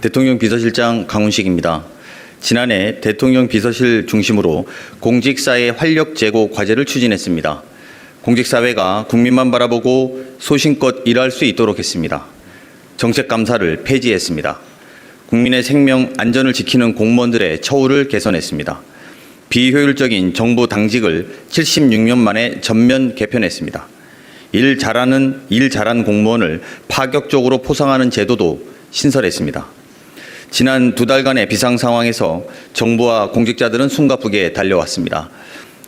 대통령 비서실장 강훈식입니다. 지난해 대통령 비서실 중심으로 공직사회 활력 제고 과제를 추진했습니다. 공직사회가 국민만 바라보고 소신껏 일할 수 있도록 했습니다. 정책감사를 폐지했습니다. 국민의 생명 안전을 지키는 공무원들의 처우를 개선했습니다. 비효율적인 정부 당직을 76년 만에 전면 개편했습니다. 일 잘한 공무원을 파격적으로 포상하는 제도도 신설했습니다. 지난 2달간의 비상 상황에서 정부와 공직자들은 숨가쁘게 달려왔습니다.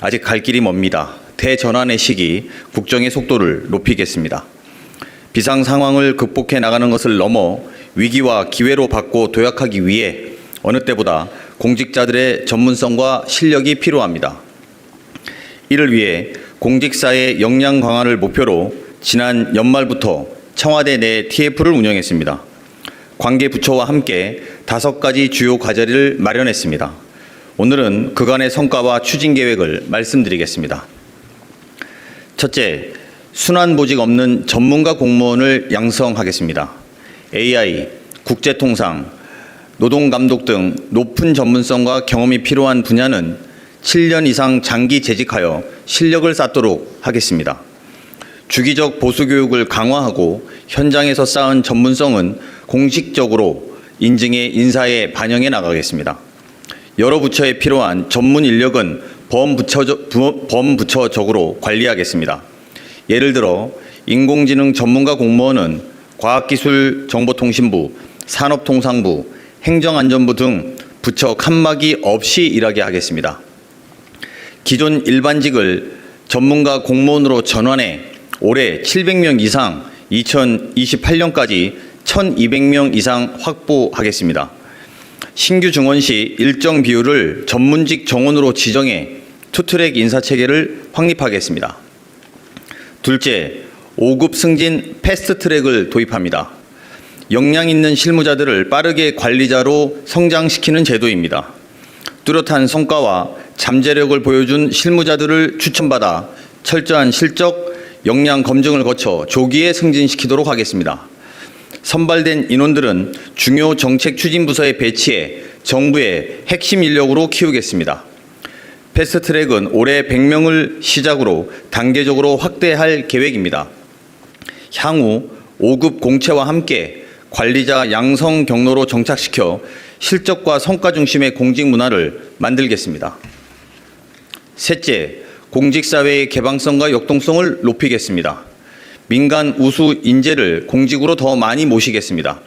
아직 갈 길이 멉니다. 대전환의 시기, 국정의 속도를 높이겠습니다. 비상 상황을 극복해 나가는 것을 넘어 위기와 기회로 바꿔 도약하기 위해 어느 때보다 공직자들의 전문성과 실력이 필요합니다. 이를 위해 공직사의 역량 강화를 목표로 지난 연말부터 청와대 내 TF를 운영했습니다. 관계 부처와 함께 5가지 주요 과제를 마련했습니다. 오늘은 그간의 성과와 추진 계획을 말씀드리겠습니다. 첫째, 순환보직 없는 전문가 공무원을 양성하겠습니다. AI, 국제통상, 노동감독 등 높은 전문성과 경험이 필요한 분야는 7년 이상 장기 재직하여 실력을 쌓도록 하겠습니다. 주기적 보수교육을 강화하고 현장에서 쌓은 전문성은 공식적으로 인증해 인사에 반영해 나가겠습니다. 여러 부처에 필요한 전문 인력은 범부처적으로 관리하겠습니다. 예를 들어 인공지능 전문가 공무원은 과학기술정보통신부, 산업통상부, 행정안전부 등 부처 칸막이 없이 일하게 하겠습니다. 기존 일반직을 전문가 공무원으로 전환해 올해 700명 이상, 2028년까지 1200명 이상 확보하겠습니다. 신규 증원 시 일정 비율을 전문직 정원으로 지정해 투트랙 인사체계를 확립하겠습니다. 둘째, 5급 승진 패스트트랙을 도입합니다. 역량 있는 실무자들을 빠르게 관리자로 성장시키는 제도입니다. 뚜렷한 성과와 잠재력을 보여준 실무자들을 추천받아 철저한 실적, 역량 검증을 거쳐 조기에 승진시키도록 하겠습니다. 선발된 인원들은 중요 정책 추진 부서에 배치해 정부의 핵심 인력으로 키우겠습니다. 패스트트랙은 올해 100명을 시작으로 단계적으로 확대할 계획입니다. 향후 5급 공채와 함께 관리자 양성 경로로 정착시켜 실적과 성과 중심의 공직 문화를 만들겠습니다. 셋째, 공직사회의 개방성과 역동성을 높이겠습니다. 민간 우수 인재를 공직으로 더 많이 모시겠습니다.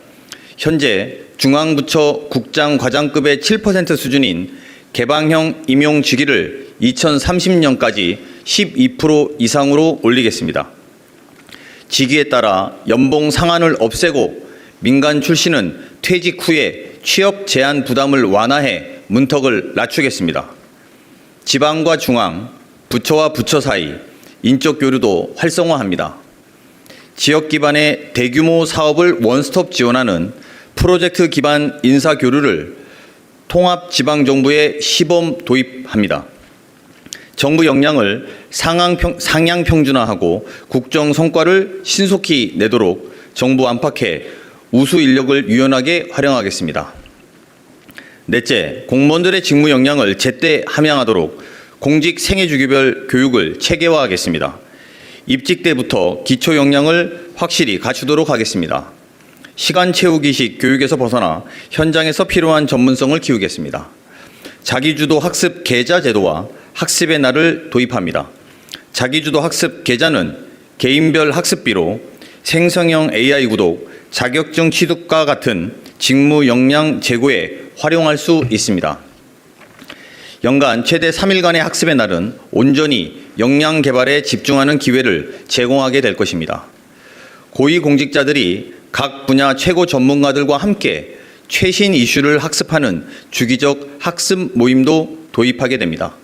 현재 중앙부처 국장 과장급의 7% 수준인 개방형 임용직위를 2030년까지 12% 이상으로 올리겠습니다. 직위에 따라 연봉 상한을 없애고 민간 출신은 퇴직 후에 취업 제한 부담을 완화해 문턱을 낮추겠습니다. 지방과 중앙, 부처와 부처 사이 인적 교류도 활성화합니다. 지역 기반의 대규모 사업을 원스톱 지원하는 프로젝트 기반 인사 교류를 통합 지방정부에 시범 도입합니다. 정부 역량을 상향 평준화하고 국정 성과를 신속히 내도록 정부 안팎에 우수 인력을 유연하게 활용하겠습니다. 넷째, 공무원들의 직무 역량을 제때 함양하도록 공직 생애주기별 교육을 체계화하겠습니다. 입직 때부터 기초 역량을 확실히 갖추도록 하겠습니다. 시간 채우기식 교육에서 벗어나 현장에서 필요한 전문성을 키우겠습니다. 자기주도 학습 계좌 제도와 학습의 날을 도입합니다. 자기주도 학습 계좌는 개인별 학습비로 생성형 AI 구독, 자격증 취득과 같은 직무 역량 제고에 활용할 수 있습니다. 연간 최대 3일간의 학습의 날은 온전히 역량 개발에 집중하는 기회를 제공하게 될 것입니다. 고위공직자들이 각 분야 최고 전문가들과 함께 최신 이슈를 학습하는 주기적 학습 모임도 도입하게 됩니다.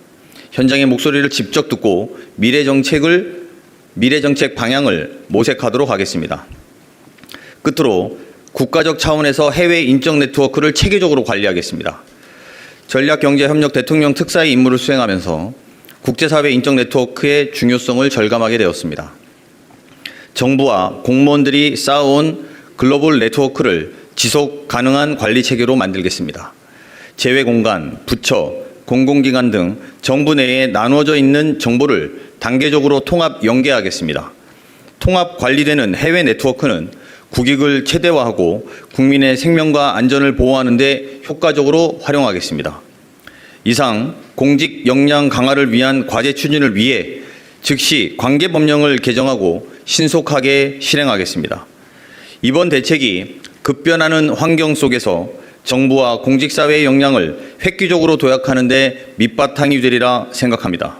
현장의 목소리를 직접 듣고 미래 정책 방향을 모색하도록 하겠습니다. 끝으로 국가적 차원에서 해외 인적 네트워크를 체계적으로 관리하겠습니다. 전략경제협력 대통령 특사의 임무를 수행하면서 국제사회 인적 네트워크의 중요성을 절감하게 되었습니다. 정부와 공무원들이 쌓아온 글로벌 네트워크를 지속 가능한 관리 체계로 만들겠습니다. 제외 공간, 부처, 공공기관 등 정부 내에 나누어져 있는 정보를 단계적으로 통합 연계하겠습니다. 통합 관리되는 해외 네트워크는 국익을 최대화하고 국민의 생명과 안전을 보호하는 데 효과적으로 활용하겠습니다. 이상 공직 역량 강화를 위한 과제 추진을 위해 즉시 관계법령을 개정하고 신속하게 실행하겠습니다. 이번 대책이 급변하는 환경 속에서 정부와 공직사회의 역량을 획기적으로 도약하는 데 밑바탕이 되리라 생각합니다.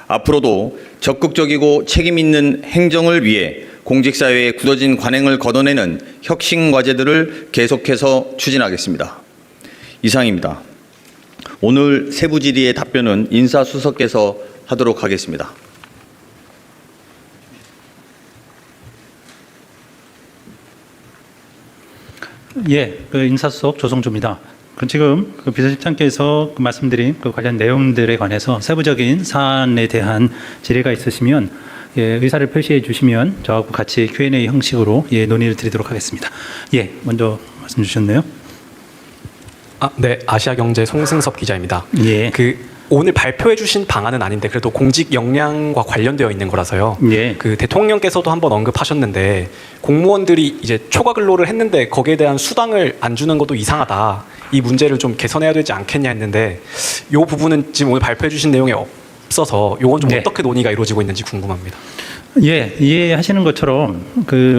앞으로도 적극적이고 책임 있는 행정을 위해 공직사회의 굳어진 관행을 걷어내는 혁신 과제들을 계속해서 추진하겠습니다. 이상입니다. 오늘 세부 질의의 답변은 인사수석께서 하도록 하겠습니다. 예, 인사수석 조성주입니다. 지금 비서실장께서 말씀드린 관련 내용들에 관해서 세부적인 사안에 대한 질의가 있으시면 의사를 표시해 주시면 저하고 같이 Q&A 형식으로 논의를 드리도록 하겠습니다. 먼저 말씀 주셨네요. 네, 아시아경제 송승섭 기자입니다. 예. 오늘 발표해 주신 방안은 아닌데 그래도 공직 역량과 관련되어 있는 거라서요. 예. 대통령께서도 한번 언급하셨는데 공무원들이 이제 초과 근로를 했는데 거기에 대한 수당을 안 주는 것도 이상하다. 이 문제를 좀 개선해야 되지 않겠냐 했는데 이 부분은 지금 오늘 발표해 주신 내용에 없어서 이건 좀 어떻게 논의가 이루어지고 있는지 궁금합니다. 이해하시는 것처럼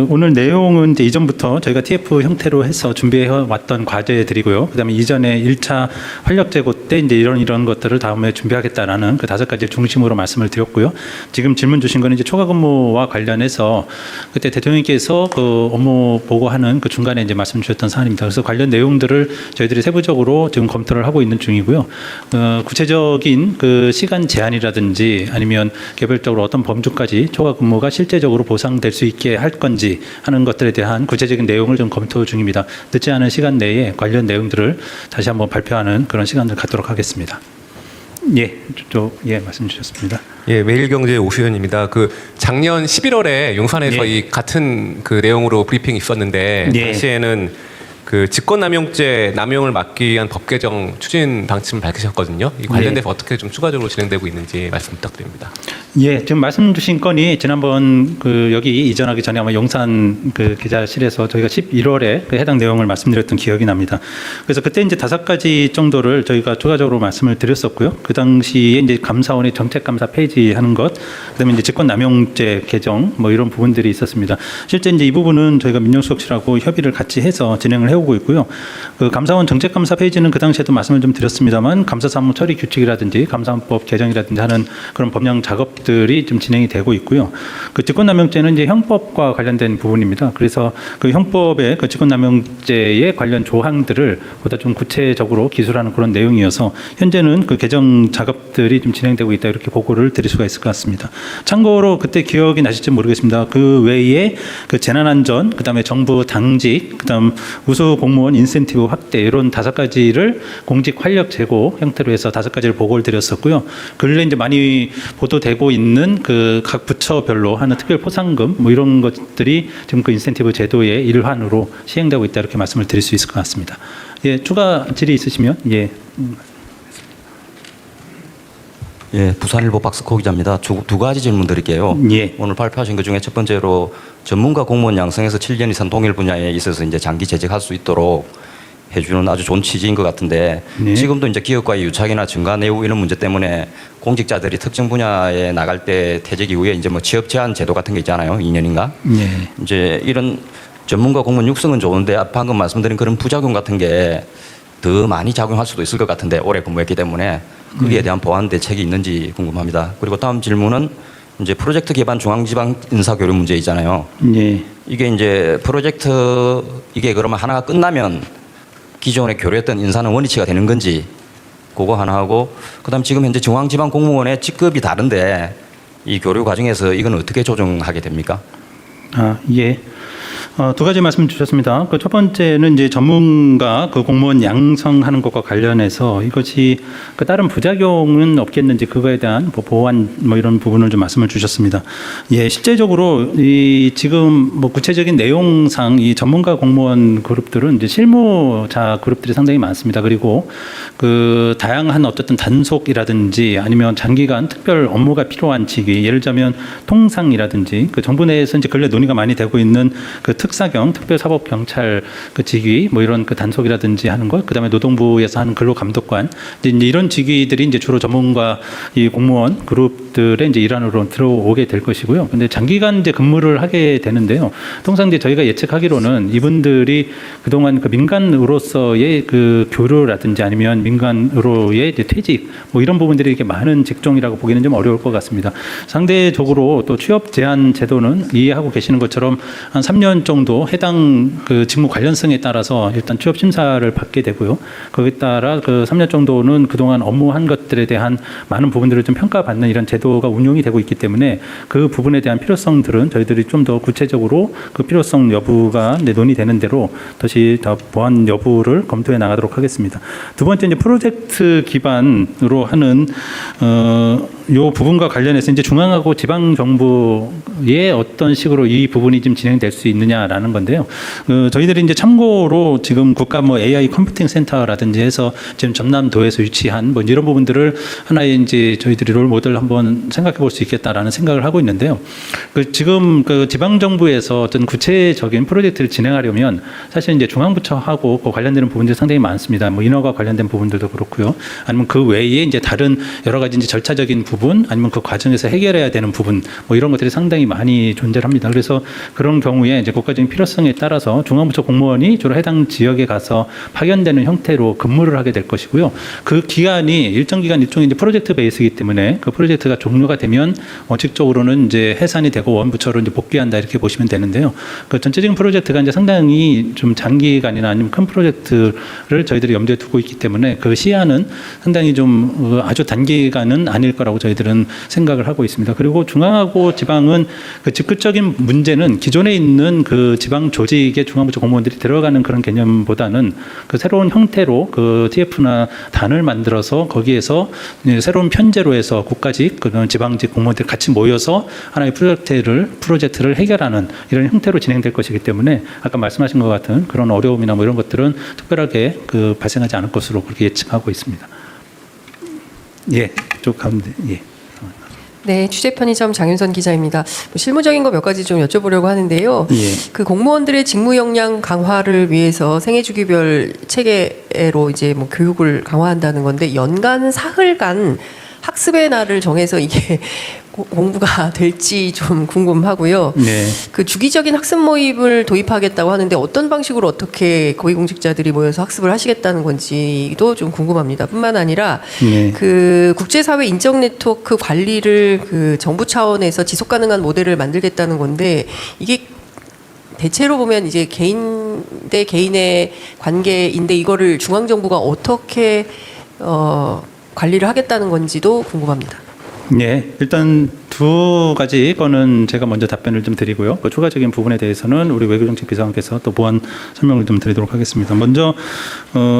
오늘 내용은 이제 이전부터 저희가 TF 형태로 해서 준비해 왔던 과제들이고요. 그다음에 이전에 1차 활력 제고 때 이제 이런 것들을 다음에 준비하겠다라는 5가지 중심으로 말씀을 드렸고요. 지금 질문 주신 거는 이제 초과 근무와 관련해서 그때 대통령께서 업무 보고하는 중간에 이제 말씀 주셨던 사안입니다. 그래서 관련 내용들을 저희들이 세부적으로 지금 검토를 하고 있는 중이고요. 구체적인 시간 제한이라든지 아니면 개별적으로 어떤 범주까지 초과 근무가 실제적으로 보상될 수 있게 할 건지 하는 것들에 대한 구체적인 내용을 좀 검토 중입니다. 늦지 않은 시간 내에 관련 내용들을 다시 한번 발표하는 그런 시간을 갖도록 하겠습니다. 말씀 주셨습니다. 매일경제 오수연입니다. 작년 11월에 용산에서 이 같은 내용으로 브리핑이 있었는데 당시에는 직권남용죄 남용을 막기 위한 법 개정 추진 방침을 밝히셨거든요. 이 관련돼서 어떻게 좀 추가적으로 진행되고 있는지 말씀 부탁드립니다. 지금 말씀 주신 건이 지난번 여기 이전하기 전에 아마 용산 기자실에서 저희가 11월에 해당 내용을 말씀드렸던 기억이 납니다. 그래서 그때 이제 5가지 정도를 저희가 추가적으로 말씀을 드렸었고요. 그 당시에 이제 감사원의 정책감사 폐지하는 것, 그다음에 이제 직권남용죄 개정 이런 부분들이 있었습니다. 실제 이제 이 부분은 저희가 민정수석실하고 협의를 같이 해서 진행을 해오고 있고요. 감사원 정책감사 폐지는 그 당시에도 말씀을 좀 드렸습니다만 감사사무 처리 규칙이라든지 감사원법 개정이라든지 하는 그런 법령 작업들이 좀 진행이 되고 있고요. 직권남용죄는 이제 형법과 관련된 부분입니다. 그래서 형법의 직권남용죄에 관련 조항들을 보다 좀 구체적으로 기술하는 그런 내용이어서 현재는 개정 작업들이 좀 진행되고 있다 이렇게 보고를 드릴 수가 있을 것 같습니다. 참고로 그때 기억이 나실지 모르겠습니다. 그 외에 재난안전, 그다음에 정부 당직, 그다음 우수 공무원 인센티브 확대 이런 5가지를 공직 활력 제고 형태로 해서 5가지를 보고를 드렸었고요. 근래 이제 많이 보도되고 있는 각 부처별로 하는 특별 포상금 이런 것들이 지금 인센티브 제도의 일환으로 시행되고 있다 이렇게 말씀을 드릴 수 있을 것 같습니다. 추가 질의 있으시면 부산일보 박스코 기자입니다. 두 가지 질문 드릴게요. 오늘 발표하신 것 중에 첫 번째로 전문가 공무원 양성에서 7년 이상 동일 분야에 있어서 이제 장기 재직할 수 있도록 해주는 아주 좋은 취지인 것 같은데 지금도 이제 기업과의 유착이나 증가 내후 이런 문제 때문에 공직자들이 특정 분야에 나갈 때 퇴직 이후에 이제 취업 제한 제도 같은 게 있잖아요. 2년인가? 이제 이런 전문가 공무원 육성은 좋은데 방금 말씀드린 그런 부작용 같은 게 더 많이 작용할 수도 있을 것 같은데 오래 근무했기 때문에 거기에 대한 보완 대책이 있는지 궁금합니다. 그리고 다음 질문은 이제 프로젝트 기반 중앙지방 인사교류 문제 있잖아요. 이게 이제 프로젝트 이게 그러면 하나가 끝나면 기존에 교류했던 인사는 원위치가 되는 건지 그거 하나 하고 그다음 지금 현재 중앙지방 공무원의 직급이 다른데 이 교류 과정에서 이건 어떻게 조정하게 됩니까? 두 가지 말씀 주셨습니다. 그 첫 번째는 이제 전문가 그 공무원 양성하는 것과 관련해서 이것이 그 다른 부작용은 없겠는지 그거에 대한 뭐 보완 뭐 이런 부분을 좀 말씀을 주셨습니다. 예, 실제적으로 이 지금 뭐 구체적인 내용상 이 전문가 공무원 그룹들은 이제 실무자 그룹들이 상당히 많습니다. 그리고 그 다양한 어떤 단속이라든지 아니면 장기간 특별 업무가 필요한 직위, 예를 들자면 통상이라든지 그 정부 내에서 이제 근래 논의가 많이 되고 있는 그 특사경, 특별사법경찰 그 직위, 뭐 이런 그 단속이라든지 하는 것, 그 다음에 노동부에서 하는 근로감독관, 이제 이런 직위들이 이제 주로 전문가 이 공무원 그룹들의 이제 일환으로 들어오게 될 것이고요. 근데 장기간 이제 근무를 하게 되는데요. 통상 이제 저희가 예측하기로는 이분들이 그동안 그 민간으로서의 그 교류라든지 아니면 민간으로의 이제 퇴직, 뭐 이런 부분들이 이렇게 많은 직종이라고 보기는 좀 어려울 것 같습니다. 상대적으로 또 취업 제한 제도는 이해하고 계시는 것처럼 한 3년 정도 해당 그 직무 관련성에 따라서 일단 취업 심사를 받게 되고요. 거기에 따라 그 3년 정도는 그동안 업무한 것들에 대한 많은 부분들을 좀 평가받는 이런 제도가 운용이 되고 있기 때문에 그 부분에 대한 필요성들은 저희들이 좀 더 구체적으로 그 필요성 여부가 이제 논의되는 대로 다시 더 보완 여부를 검토해 나가도록 하겠습니다. 두 번째 이제 프로젝트 기반으로 하는 요 부분과 관련해서 이제 중앙하고 지방 정부의 어떤 식으로 이 부분이 좀 진행될 수 있느냐라는 건데요. 저희들이 이제 참고로 지금 국가 뭐 AI 컴퓨팅 센터라든지 해서 지금 전남도에서 유치한 뭐 이런 부분들을 하나의 이제 저희들이 롤 모델 한번 생각해 볼 수 있겠다라는 생각을 하고 있는데요. 지금 그 지방 정부에서 어떤 구체적인 프로젝트를 진행하려면 사실 이제 중앙부처하고 그 관련되는 부분들이 상당히 많습니다. 뭐 인허가 관련된 부분들도 그렇고요. 아니면 그 외에 이제 다른 여러 가지 이제 절차적인 부분 아니면 그 과정에서 해결해야 되는 부분 뭐 이런 것들이 상당히 많이 존재합니다. 그래서 그런 경우에 이제 국가적인 필요성에 따라서 중앙부처 공무원이 주로 해당 지역에 가서 파견되는 형태로 근무를 하게 될 것이고요. 그 기간이 일정 기간 일종의 이제 프로젝트 베이스이기 때문에 그 프로젝트가 종료가 되면 원칙적으로는 이제 해산이 되고 원부처로 이제 복귀한다 이렇게 보시면 되는데요. 그 전체적인 프로젝트가 이제 상당히 좀 장기간이나 아니면 큰 프로젝트를 저희들이 염두에 두고 있기 때문에 그 시한은 상당히 좀 아주 단기간은 아닐 거라고 저희들은 생각을 하고 있습니다. 그리고 중앙하고 지방은 그 직급적인 문제는 기존에 있는 그 지방 조직의 중앙부처 공무원들이 들어가는 그런 개념보다는 그 새로운 형태로 그 TF나 단을 만들어서 거기에서 새로운 편제로 해서 국가직, 그런 지방직 공무원들이 같이 모여서 하나의 프로젝트를 해결하는 이런 형태로 진행될 것이기 때문에 아까 말씀하신 것 같은 그런 어려움이나 뭐 이런 것들은 특별하게 그 발생하지 않을 것으로 그렇게 예측하고 있습니다. 예, 쪽 가운데 예. 네, 취재 편의점 장윤선 기자입니다. 뭐 실무적인 거 몇 가지 좀 여쭤보려고 하는데요. 예. 그 공무원들의 직무 역량 강화를 위해서 생애주기별 체계로 이제 뭐 교육을 강화한다는 건데 연간 사흘간 학습의 날을 정해서 이게 공부가 될지 좀 궁금하고요. 네. 그 주기적인 학습 모임을 도입하겠다고 하는데 어떤 방식으로 어떻게 고위공직자들이 모여서 학습을 하시겠다는 건지도 좀 궁금합니다. 뿐만 아니라 네. 그 국제사회 인적 네트워크 관리를 그 정부 차원에서 지속 가능한 모델을 만들겠다는 건데 이게 대체로 보면 이제 개인 대 개인의 관계인데 이거를 중앙 정부가 어떻게 관리를 하겠다는 건지도 궁금합니다. 네, 일단 두 가지 거는 제가 먼저 답변을 좀 드리고요. 그 추가적인 부분에 대해서는 우리 외교정책 비서관께서 또 보완 설명을 좀 드리도록 하겠습니다. 먼저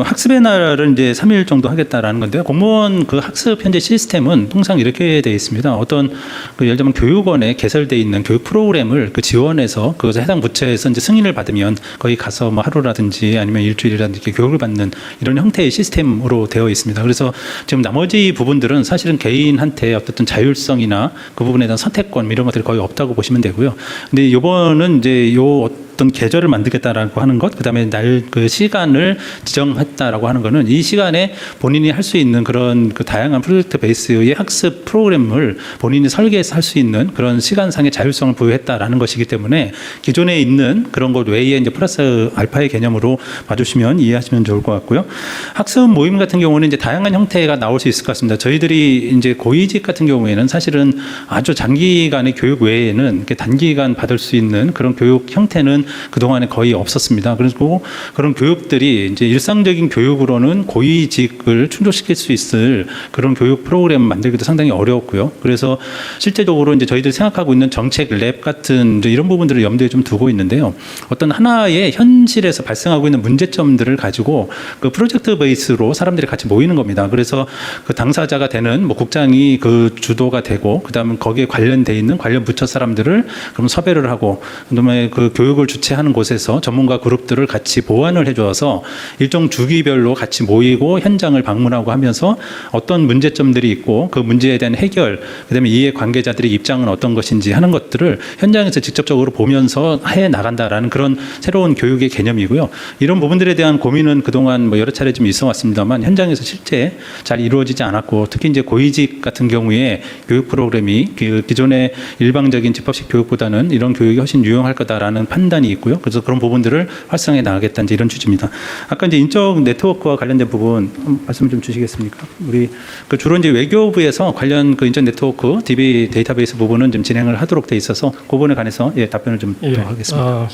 학습의 날을 이제 3일 정도 하겠다라는 건데요. 공무원 그 학습 현재 시스템은 통상 이렇게 되어 있습니다. 어떤 그 예를 들면 교육원에 개설되어 있는 교육 프로그램을 그 지원해서 그것을 해당 부처에서 이제 승인을 받으면 거기 가서 뭐 하루라든지 아니면 일주일이라든지 이렇게 교육을 받는 이런 형태의 시스템으로 되어 있습니다. 그래서 지금 나머지 부분들은 사실은 개인한테 어떤 자율성이나 그 부분에 대한 선택권 이런 것들이 거의 없다고 보시면 되고요. 근데 이번은 이제 요 어떤 계절을 만들겠다라고 하는 것, 그다음에 날 그 시간을 지정했다라고 하는 거는 이 시간에 본인이 할 수 있는 그런 그 다양한 프로젝트 베이스의 학습 프로그램을 본인이 설계해서 할 수 있는 그런 시간상의 자율성을 부여했다라는 것이기 때문에 기존에 있는 그런 것 외에 이제 플러스 알파의 개념으로 봐주시면 이해하시면 좋을 것 같고요. 학습 모임 같은 경우는 이제 다양한 형태가 나올 수 있을 것 같습니다. 저희들이 이제 고위직 같은 경우에는 사실은 아주 장기간의 교육 외에는 이렇게 단기간 받을 수 있는 그런 교육 형태는 그동안에 거의 없었습니다. 그리고 그런 교육들이 이제 일상적인 교육으로는 고위직을 충족시킬 수 있을 그런 교육 프로그램 만들기도 상당히 어려웠고요. 그래서 실제적으로 이제 저희들이 생각하고 있는 정책 랩 같은 이제 이런 부분들을 염두에 좀 두고 있는데요. 어떤 하나의 현실에서 발생하고 있는 문제점들을 가지고 그 프로젝트 베이스로 사람들이 같이 모이는 겁니다. 그래서 그 당사자가 되는 뭐 국장이 그 주도가 되고 그다음에 거기에 관련돼 있는 관련 부처 사람들을 그럼 섭외를 하고 그다음에 그 교육을 주최하는 곳에서 전문가 그룹들을 같이 보완을 해줘서 일정 주기별로 같이 모이고 현장을 방문하고 하면서 어떤 문제점들이 있고 그 문제에 대한 해결 그다음에 이해 관계자들의 입장은 어떤 것인지 하는 것들을 현장에서 직접적으로 보면서 해 나간다라는 그런 새로운 교육의 개념이고요. 이런 부분들에 대한 고민은 그동안 뭐 여러 차례 좀 있어 왔습니다만 현장에서 실제 잘 이루어지지 않았고 특히 이제 고위직 같은 경우에 교육 프로그램이 그 기존의 일방적인 집합식 교육보다는 이런 교육이 훨씬 유용할 거다라는 판단이 있고요. 그래서 그런 부분들을 활성화해 나가겠다 이제 이런 취지입니다. 아까 이제 인적 네트워크와 관련된 부분 말씀 좀 주시겠습니까? 우리 그 주로 이제 외교부에서 관련 그 인적 네트워크 DB 데이터베이스 부분은 좀 진행을 하도록 돼 있어서 그 부분에 관해서 답변을 좀 하겠습니다.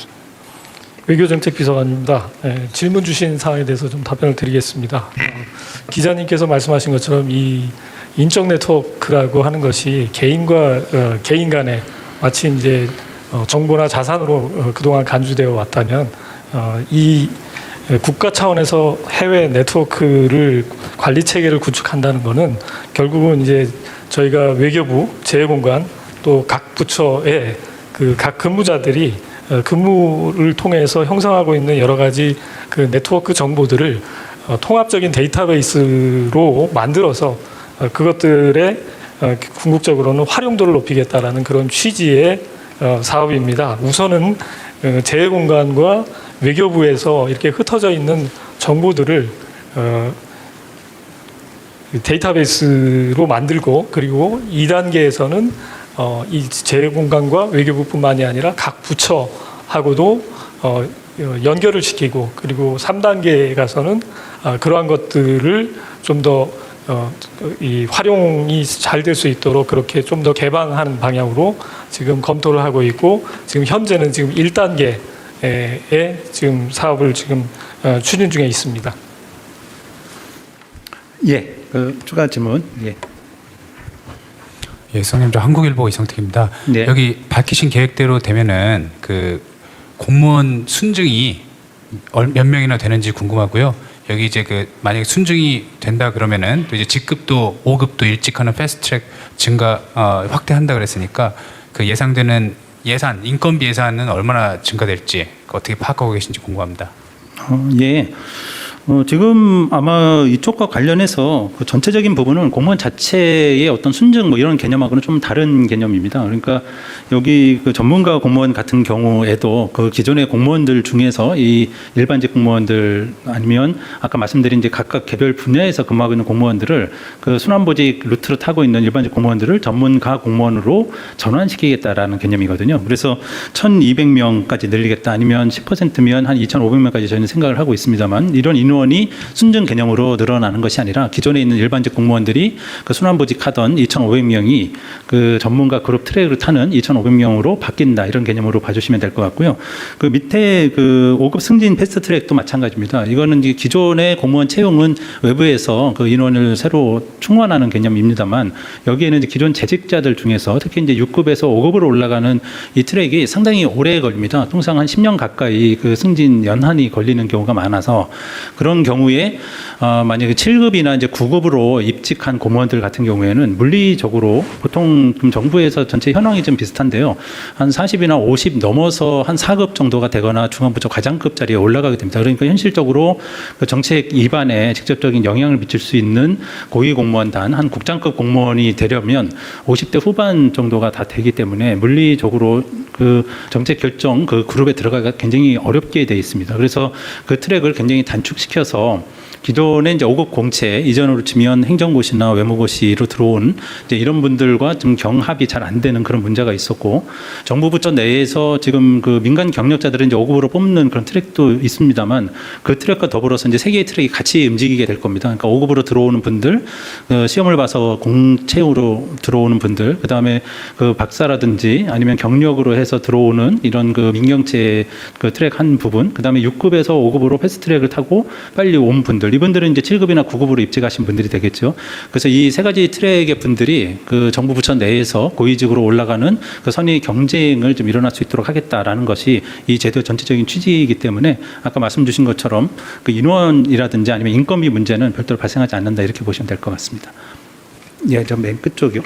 외교정책비서관입니다. 질문 주신 사항에 대해서 좀 답변을 드리겠습니다. 기자님께서 말씀하신 것처럼 이 인적 네트워크라고 하는 것이 개인과 개인 간에 마치 이제 정보나 자산으로 그동안 간주되어 왔다면 이 국가 차원에서 해외 네트워크를 관리 체계를 구축한다는 것은 결국은 이제 저희가 외교부, 재외공관 또 각 부처의 그 각 근무자들이 근무를 통해서 형성하고 있는 여러 가지 그 네트워크 정보들을 통합적인 데이터베이스로 만들어서 그것들의 궁극적으로는 활용도를 높이겠다라는 그런 취지의 사업입니다. 우선은 재외공관과 외교부에서 이렇게 흩어져 있는 정보들을 데이터베이스로 만들고 그리고 2단계에서는 이 재외공관과 외교부뿐만이 아니라 각 부처하고도 연결을 시키고 그리고 3단계에 가서는 그러한 것들을 좀 더 이 활용이 잘 될 수 있도록 그렇게 좀 더 개방하는 방향으로 지금 검토를 하고 있고 지금 현재는 지금 1단계에 지금 사업을 지금 추진 중에 있습니다. 추가 질문. 성님, 저 한국일보 이성택입니다. 네. 여기 밝히신 계획대로 되면은 그 공무원 순증이 몇 명이나 되는지 궁금하고요. 여기 이제 그 만약에 순증이 된다 그러면은 또 이제 직급도 5급도 일찍하는 패스트트랙 증가 확대한다 그랬으니까 그 예상되는 예산 인건비 예산은 얼마나 증가될지 어떻게 파악하고 계신지 궁금합니다. 지금 아마 이쪽과 관련해서 그 전체적인 부분은 공무원 자체의 어떤 순증 뭐 이런 개념하고는 좀 다른 개념입니다. 그러니까 여기 그 전문가 공무원 같은 경우에도 그 기존의 공무원들 중에서 이 일반직 공무원들 아니면 아까 말씀드린 이제 각각 개별 분야에서 근무하고 있는 공무원들을 그 순환보직 루트로 타고 있는 일반직 공무원들을 전문가 공무원으로 전환시키겠다라는 개념이거든요. 그래서 1,200명까지 늘리겠다 아니면 10%면 한 2,500명까지 저희는 생각을 하고 있습니다만 이런 인원이 순증 개념으로 늘어나는 것이 아니라 기존에 있는 일반직 공무원들이 그 순환보직하던 2,500명이 그 전문가 그룹 트랙을 타는 2,500명으로 바뀐다 이런 개념으로 봐주시면 될 것 같고요. 그 밑에 그 5급 승진 패스트 트랙도 마찬가지입니다. 이거는 이제 기존의 공무원 채용은 외부에서 그 인원을 새로 충원하는 개념입니다만 여기에는 이제 기존 재직자들 중에서 특히 이제 6급에서 5급으로 올라가는 이 트랙이 상당히 오래 걸립니다. 통상 한 10년 가까이 그 승진 연한이 걸리는 경우가 많아서 그런 경우에 만약에 7급이나 이제 9급으로 입직한 공무원들 같은 경우에는 물리적으로 보통 정부에서 전체 현황이 좀 비슷한데요. 한 40이나 50 넘어서 한 4급 정도가 되거나 중앙부처 과장급 자리에 올라가게 됩니다. 그러니까 현실적으로 그 정책 입안에 직접적인 영향을 미칠 수 있는 고위 공무원단 한 국장급 공무원이 되려면 50대 후반 정도가 다 되기 때문에 물리적으로 그 정책 결정 그 그룹에 들어가기가 굉장히 어렵게 돼 있습니다. 그래서 그 트랙을 굉장히 단축시켜서 기존의 이제 5급 공채 이전으로 치면 행정고시나 외무고시로 들어온 이제 이런 분들과 좀 경합이 잘 안 되는 그런 문제가 있었고, 정부 부처 내에서 지금 그 민간 경력자들은 이제 5급으로 뽑는 그런 트랙도 있습니다만, 그 트랙과 더불어서 이제 세 개의 트랙이 같이 움직이게 될 겁니다. 그러니까 5급으로 들어오는 분들, 시험을 봐서 공채로 들어오는 분들, 그 다음에 그 박사라든지 아니면 경력으로 해서 들어오는 이런 그 민경채 그 트랙 한 부분, 그 다음에 6급에서 5급으로 패스트트랙을 타고 빨리 온 분들, 이분들은 이제 7급이나 9급으로 입직하신 분들이 되겠죠. 그래서 이 세 가지 트랙의 분들이 그 정부 부처 내에서 고위직으로 올라가는 그 선의 경쟁을 좀 일어날 수 있도록 하겠다라는 것이 이 제도의 전체적인 취지이기 때문에 아까 말씀 주신 것처럼 그 인원이라든지 아니면 인건비 문제는 별도로 발생하지 않는다, 이렇게 보시면 될 것 같습니다. 예, 저 맨 끝쪽이요.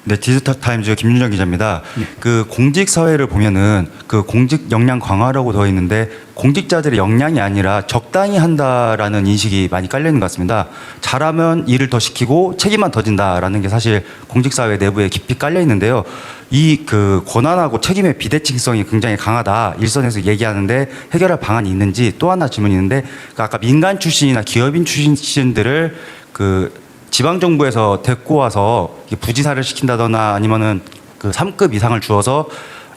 네, 디지털타임즈 김윤정 기자입니다. 그 공직 사회를 보면은 그 공직 역량 강화라고 되어 있는데 공직자들의 역량이 아니라 적당히 한다라는 인식이 많이 깔려 있는 것 같습니다. 잘하면 일을 더 시키고 책임만 더 진다라는 게 사실 공직 사회 내부에 깊이 깔려 있는데요. 이 그 권한하고 책임의 비대칭성이 굉장히 강하다, 일선에서 얘기하는데 해결할 방안이 있는지, 또 하나 질문이 있는데, 그 아까 민간 출신이나 기업인 출신들을 그 지방정부에서 데리고 와서 부지사를 시킨다거나 아니면은 그 3급 이상을 주어서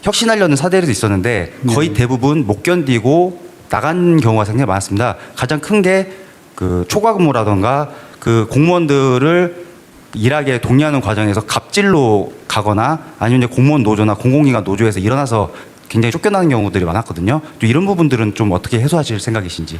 혁신하려는 사례도 있었는데 거의 대부분 못 견디고 나간 경우가 상당히 많았습니다. 가장 큰 게 그 초과 근무라던가 그 공무원들을 일하게 독려하는 과정에서 갑질로 가거나 아니면 이제 공무원 노조나 공공기관 노조에서 일어나서 굉장히 쫓겨나는 경우들이 많았거든요. 또 이런 부분들은 좀 어떻게 해소하실 생각이신지.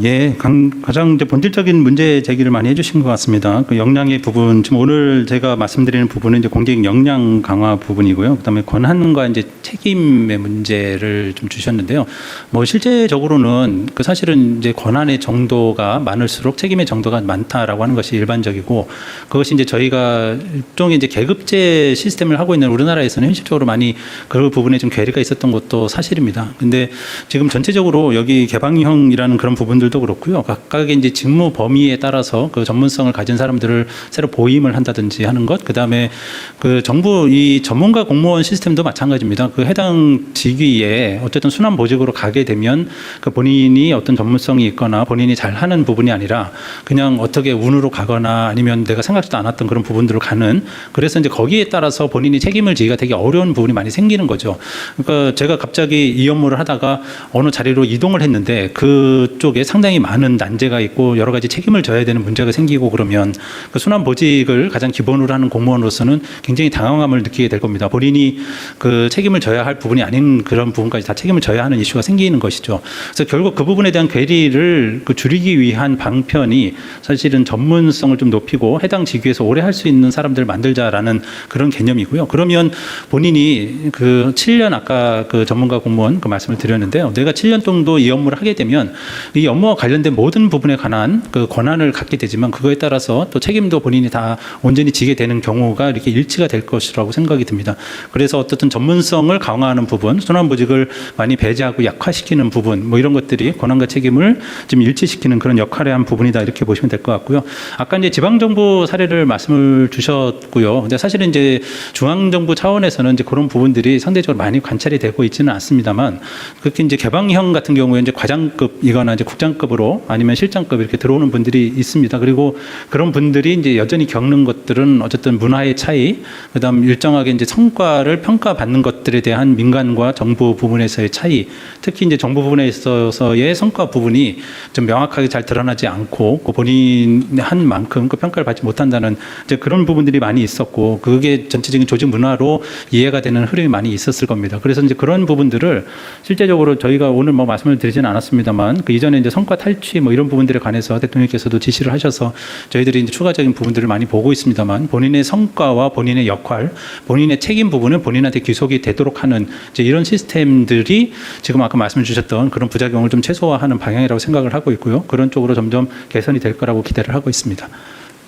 예, 가장 이제 본질적인 문제 제기를 많이 해주신 것 같습니다. 그 역량의 부분, 지금 오늘 제가 말씀드리는 부분은 이제 공직 역량 강화 부분이고요. 그다음에 권한과 이제 책임의 문제를 좀 주셨는데요. 뭐 실제적으로는 그 사실은 이제 권한의 정도가 많을수록 책임의 정도가 많다라고 하는 것이 일반적이고, 그것이 이제 저희가 일종의 이제 계급제 시스템을 하고 있는 우리나라에서는 현실적으로 많이 그 부분에 좀 괴리가 있었던 것도 사실입니다. 근데 지금 전체적으로 여기 개방형이라는 그런 부분들도 그렇고요. 각각의 이제 직무 범위에 따라서 그 전문성을 가진 사람들을 새로 보임을 한다든지 하는 것, 그 다음에 그 정부 이 전문가 공무원 시스템도 마찬가지입니다. 그 해당 직위에 어쨌든 순환 보직으로 가게 되면 그 본인이 어떤 전문성이 있거나 본인이 잘하는 부분이 아니라 그냥 어떻게 운으로 가거나 아니면 내가 생각지도 않았던 그런 부분들로 가는, 그래서 이제 거기에 따라서 본인이 책임을 지기가 되게 어려운 부분이 많이 생기는 거죠. 그러니까 제가 갑자기 이 업무를 하다가 어느 자리로 이동을 했는데 그쪽에 상당히 많은 난제가 있고 여러 가지 책임을 져야 되는 문제가 생기고 그러면 그 순환 보직을 가장 기본으로 하는 공무원으로서는 굉장히 당황함을 느끼게 될 겁니다. 본인이 그 책임을 져야 할 부분이 아닌 그런 부분까지 다 책임을 져야 하는 이슈가 생기는 것이죠. 그래서 결국 그 부분에 대한 괴리를 그 줄이기 위한 방편이 사실은 전문성을 좀 높이고 해당 직위에서 오래 할 수 있는 사람들을 만들자라는 그런 개념이고요. 그러면 본인이 그 7년 아까 그 전문가 공무원 그 말씀을 드렸는데요. 내가 7년 정도 이 업무를 하게 되면 이 업무와 관련된 모든 부분에 관한 그 권한을 갖게 되지만 그거에 따라서 또 책임도 본인이 다 온전히 지게 되는 경우가 이렇게 일치가 될 것이라고 생각이 듭니다. 그래서 어떻든 전문성을 강화하는 부분, 순환보직을 많이 배제하고 약화시키는 부분, 뭐 이런 것들이 권한과 책임을 좀 일치시키는 그런 역할의 한 부분이다, 이렇게 보시면 될 것 같고요. 아까 이제 지방정부 사례를 말씀을 주셨고요. 근데 사실은 이제 중앙정부 차원에서는 이제 그런 부분들이 상대적으로 많이 관찰이 되고 있지는 않습니다만, 그렇게 이제 개방형 같은 경우에 이제 과장급이거나 이제 국장급으로 아니면 실장급 이렇게 들어오는 분들이 있습니다. 그리고 그런 분들이 이제 여전히 겪는 것들은 어쨌든 문화의 차이, 그다음 일정하게 이제 성과를 평가받는 것들에 대한 민간과 정부 부분에서의 차이, 특히 이제 정부 부분에 있어서의 성과 부분이 좀 명확하게 잘 드러나지 않고 그 본인이 한 만큼 그 평가를 받지 못한다는 이제 그런 부분들이 많이 있었고, 그게 전체적인 조직 문화로 이해가 되는 흐름이 많이 있었을 겁니다. 그래서 이제 그런 부분들을 실제적으로 저희가 오늘 뭐 말씀을 드리지는 않았습니다만 그 이전에 이제 성과 탈취 뭐 이런 부분들에 관해서 대통령께서도 지시를 하셔서 저희들이 이제 추가적인 부분들을 많이 보고 있습니다만, 본인의 성과와 본인의 역할, 본인의 책임 부분은 본인한테 귀속이 되도록 하는 이제 이런 시스템들이 지금 아까 말씀 주셨던 그런 부작용을 좀 최소화하는 방향이라고 생각을 하고 있고요. 그런 쪽으로 점점 개선이 될 거라고 기대를 하고 있습니다.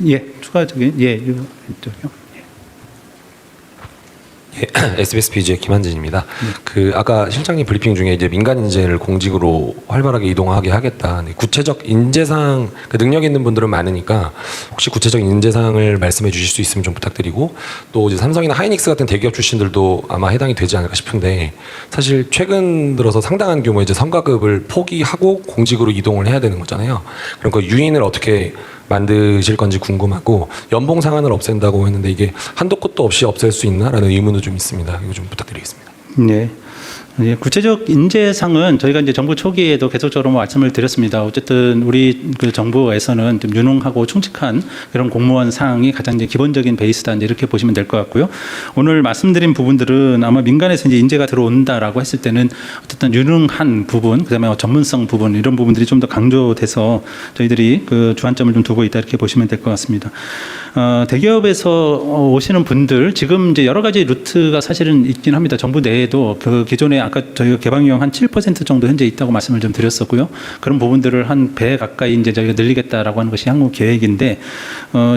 예, 추가적인 예, 이쪽이요. SBS 비즈의 김한진입니다. 그 아까 실장님 브리핑 중에 이제 민간 인재를 공직으로 활발하게 이동하게 하겠다. 구체적 인재상 그 능력 있는 분들은 많으니까 혹시 구체적 인재상을 말씀해 주실 수 있으면 좀 부탁드리고 또 이제 삼성이나 하이닉스 같은 대기업 출신들도 아마 해당이 되지 않을까 싶은데 사실 최근 들어서 상당한 규모의 이제 성과급을 포기하고 공직으로 이동을 해야 되는 거잖아요. 그럼 그 유인을 어떻게 만드실 건지 궁금하고 연봉 상한을 없앤다고 했는데 이게 한도 끝도 없이 없앨 수 있나라는 의문도 좀 있습니다. 이거 좀 부탁드리겠습니다. 네. 예, 구체적 인재상은 저희가 이제 정부 초기에도 계속적으로 말씀을 드렸습니다. 어쨌든 우리 그 정부에서는 좀 유능하고 충직한 그런 공무원 상이 가장 이제 기본적인 베이스다 이제 이렇게 보시면 될 것 같고요. 오늘 말씀드린 부분들은 아마 민간에서 이제 인재가 들어온다라고 했을 때는 어쨌든 유능한 부분, 그다음에 전문성 부분 이런 부분들이 좀 더 강조돼서 저희들이 그 주안점을 좀 두고 있다 이렇게 보시면 될 것 같습니다. 대기업에서 오시는 분들 지금 이제 여러 가지 루트가 사실은 있긴 합니다. 정부 내에도 그 기존에 아까 저희가 개방형 한 7% 정도 현재 있다고 말씀을 좀 드렸었고요. 그런 부분들을 한 배 가까이 이제 저희가 늘리겠다라고 하는 것이 향후 계획인데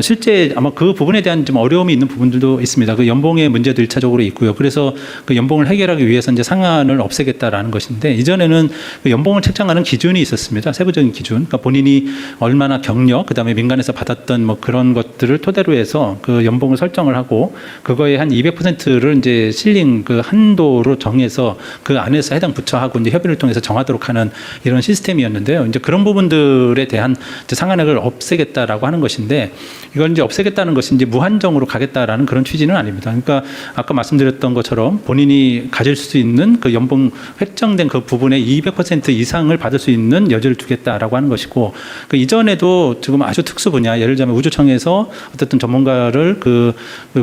실제 아마 그 부분에 대한 좀 어려움이 있는 부분들도 있습니다. 그 연봉의 문제도 1차적으로 있고요. 그래서 그 연봉을 해결하기 위해서 이제 상한을 없애겠다라는 것인데 이전에는 그 연봉을 책정하는 기준이 있었습니다. 세부적인 기준. 그러니까 본인이 얼마나 경력, 그다음에 민간에서 받았던 뭐 그런 것들을 토대로 해서 그 연봉을 설정을 하고 그거에 한 200%를 이제 실링 그 한도로 정해서 그 안에서 해당 부처하고 이제 협의를 통해서 정하도록 하는 이런 시스템이었는데요. 이제 그런 부분들에 대한 이제 상한액을 없애겠다라고 하는 것인데 이건 이제 없애겠다는 것이 이제 무한정으로 가겠다라는 그런 취지는 아닙니다. 그러니까 아까 말씀드렸던 것처럼 본인이 가질 수 있는 그 연봉 획정된 그 부분의 200% 이상을 받을 수 있는 여지를 두겠다라고 하는 것이고 그 이전에도 지금 아주 특수 분야 예를 들면 우주청에서 어쨌든 전문가를 그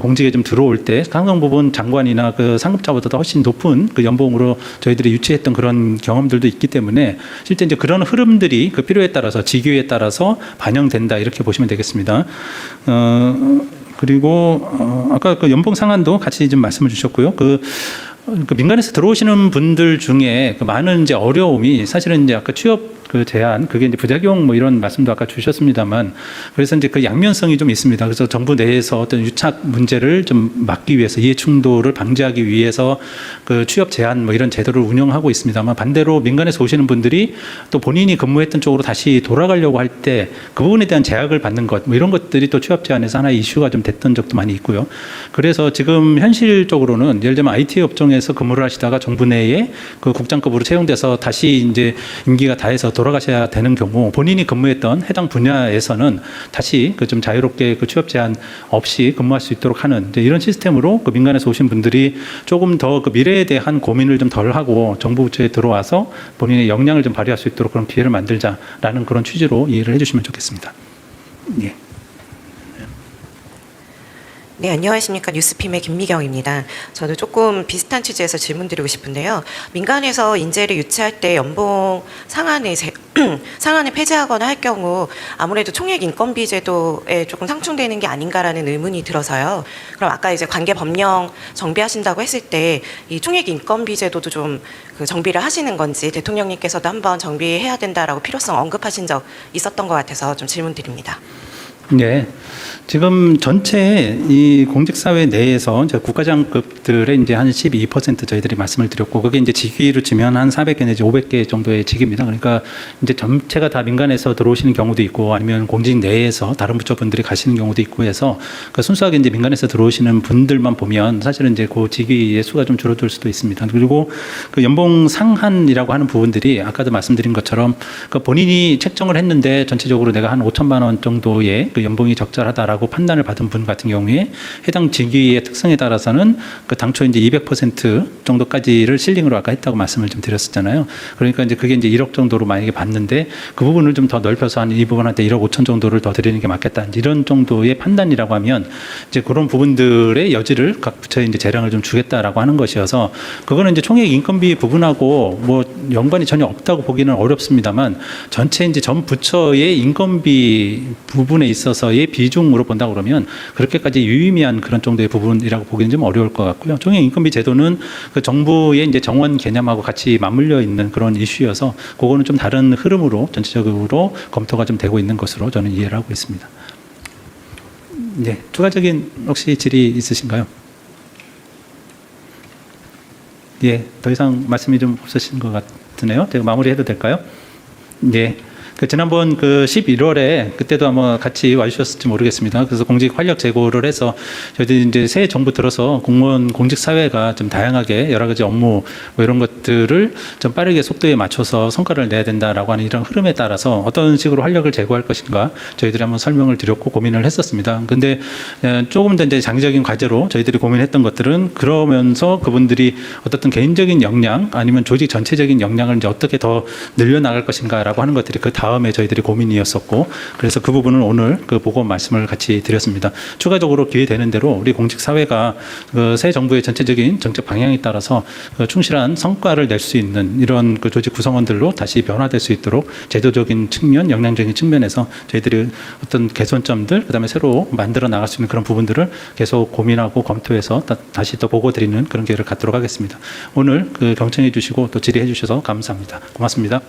공직에 좀 들어올 때 상당 부분 장관이나 그 상급자보다도 훨씬 높은 그 연봉으로 저희들이 유치했던 그런 경험들도 있기 때문에 실제 이제 그런 흐름들이 그 필요에 따라서 직위에 따라서 반영된다 이렇게 보시면 되겠습니다. 그리고 아까 그 연봉 상한도 같이 좀 말씀을 주셨고요. 그 민간에서 들어오시는 분들 중에 그 많은 이제 어려움이 사실은 이제 아까 취업 그 제한 그게 이제 부작용 뭐 이런 말씀도 아까 주셨습니다만 그래서 이제 그 양면성이 좀 있습니다. 그래서 정부 내에서 어떤 유착 문제를 좀 막기 위해서 이해 충돌을 방지하기 위해서 그 취업 제한 뭐 이런 제도를 운영하고 있습니다만 반대로 민간에서 오시는 분들이 또 본인이 근무했던 쪽으로 다시 돌아가려고 할 때 그 부분에 대한 제약을 받는 것 뭐 이런 것들이 또 취업 제한에서 하나의 이슈가 좀 됐던 적도 많이 있고요. 그래서 지금 현실적으로는 예를 들면 IT 업종에서 근무를 하시다가 정부 내에 그 국장급으로 채용돼서 다시 이제 임기가 다해서 돌아가셔야 되는 경우 본인이 근무했던 해당 분야에서는 다시 그 좀 자유롭게 그 취업 제한 없이 근무할 수 있도록 하는 이제 이런 시스템으로 그 민간에서 오신 분들이 조금 더 그 미래에 대한 고민을 좀 덜 하고 정부 부처에 들어와서 본인의 역량을 좀 발휘할 수 있도록 그런 기회를 만들자라는 그런 취지로 이해를 해주시면 좋겠습니다. 예. 네, 안녕하십니까. 뉴스핌의 김미경입니다. 저도 조금 비슷한 취지에서 질문드리고 싶은데요. 민간에서 인재를 유치할 때 연봉 상한을 폐지하거나 할 경우 아무래도 총액 인건비 제도에 조금 상충되는 게 아닌가라는 의문이 들어서요. 그럼 아까 이제 관계 법령 정비하신다고 했을 때 이 총액 인건비 제도도 좀 그 정비를 하시는 건지 대통령님께서도 한번 정비해야 된다라고 필요성 언급하신 적 있었던 것 같아서 좀 질문드립니다. 네. 지금 전체 이 공직사회 내에서 이제 국가장급들의 이제 한 12% 저희들이 말씀을 드렸고, 그게 이제 직위로 치면 한 400개 내지 500개 정도의 직위입니다. 그러니까 이제 전체가 다 민간에서 들어오시는 경우도 있고, 아니면 공직 내에서 다른 부처분들이 가시는 경우도 있고 해서, 그 순수하게 이제 민간에서 들어오시는 분들만 보면 사실은 이제 그 직위의 수가 좀 줄어들 수도 있습니다. 그리고 그 연봉 상한이라고 하는 부분들이 아까도 말씀드린 것처럼 그 본인이 책정을 했는데 전체적으로 내가 한 5천만 원 정도의 그 연봉이 적절하다라고 판단을 받은 분 같은 경우에 해당 직위의 특성에 따라서는 그 당초 이제 200% 정도까지를 실링으로 아까 했다고 말씀을 좀 드렸었잖아요. 그러니까 이제 그게 이제 1억 정도로 만약에 받는데 그 부분을 좀 더 넓혀서 한 이 부분한테 1억 5천 정도를 더 드리는 게 맞겠다. 이런 정도의 판단이라고 하면 이제 그런 부분들의 여지를 각 부처에 이제 재량을 좀 주겠다라고 하는 것이어서 그거는 이제 총액 인건비 부분하고 뭐 연관이 전혀 없다고 보기는 어렵습니다만 전체 이제 전 부처의 인건비 부분에 있어서의 비중으로 본다 그러면 그렇게까지 유의미한 그런 정도의 부분이라고 보기는 좀 어려울 것 같고요. 총액 인건비 제도는 그 정부의 이제 정원 개념하고 같이 맞물려 있는 그런 이슈여서 그거는 좀 다른 흐름으로 전체적으로 검토가 좀 되고 있는 것으로 저는 이해를 하고 있습니다. 네, 추가적인 혹시 질의 있으신가요? 예, 더 이상 말씀이 좀 없으신 것 같으네요. 제가 마무리해도 될까요? 예. 지난번 11월에 그때도 아마 같이 와주셨을지 모르겠습니다. 그래서 공직 활력 제고를 해서 저희들이 이제 새 정부 들어서 공무원 공직 사회가 좀 다양하게 여러 가지 업무 뭐 이런 것들을 좀 빠르게 속도에 맞춰서 성과를 내야 된다라고 하는 이런 흐름에 따라서 어떤 식으로 활력을 제고할 것인가 저희들이 한번 설명을 드렸고 고민을 했었습니다. 근데 조금 더 이제 장기적인 과제로 저희들이 고민했던 것들은 그러면서 그분들이 어떤 개인적인 역량 아니면 조직 전체적인 역량을 이제 어떻게 더 늘려나갈 것인가라고 하는 것들이 그 다음에 저희들이 고민이었었고 그래서 그 부분은 오늘 그 보고 말씀을 같이 드렸습니다. 추가적으로 기회 되는 대로 우리 공직 사회가 새 정부의 전체적인 정책 방향에 따라서 충실한 성과를 낼 수 있는 이런 조직 구성원들로 다시 변화될 수 있도록 제도적인 측면, 역량적인 측면에서 저희들이 어떤 개선점들 그다음에 새로 만들어 나갈 수 있는 그런 부분들을 계속 고민하고 검토해서 다시 또 보고 드리는 그런 기회를 갖도록 하겠습니다. 오늘 경청해 주시고 또 질의해 주셔서 감사합니다. 고맙습니다.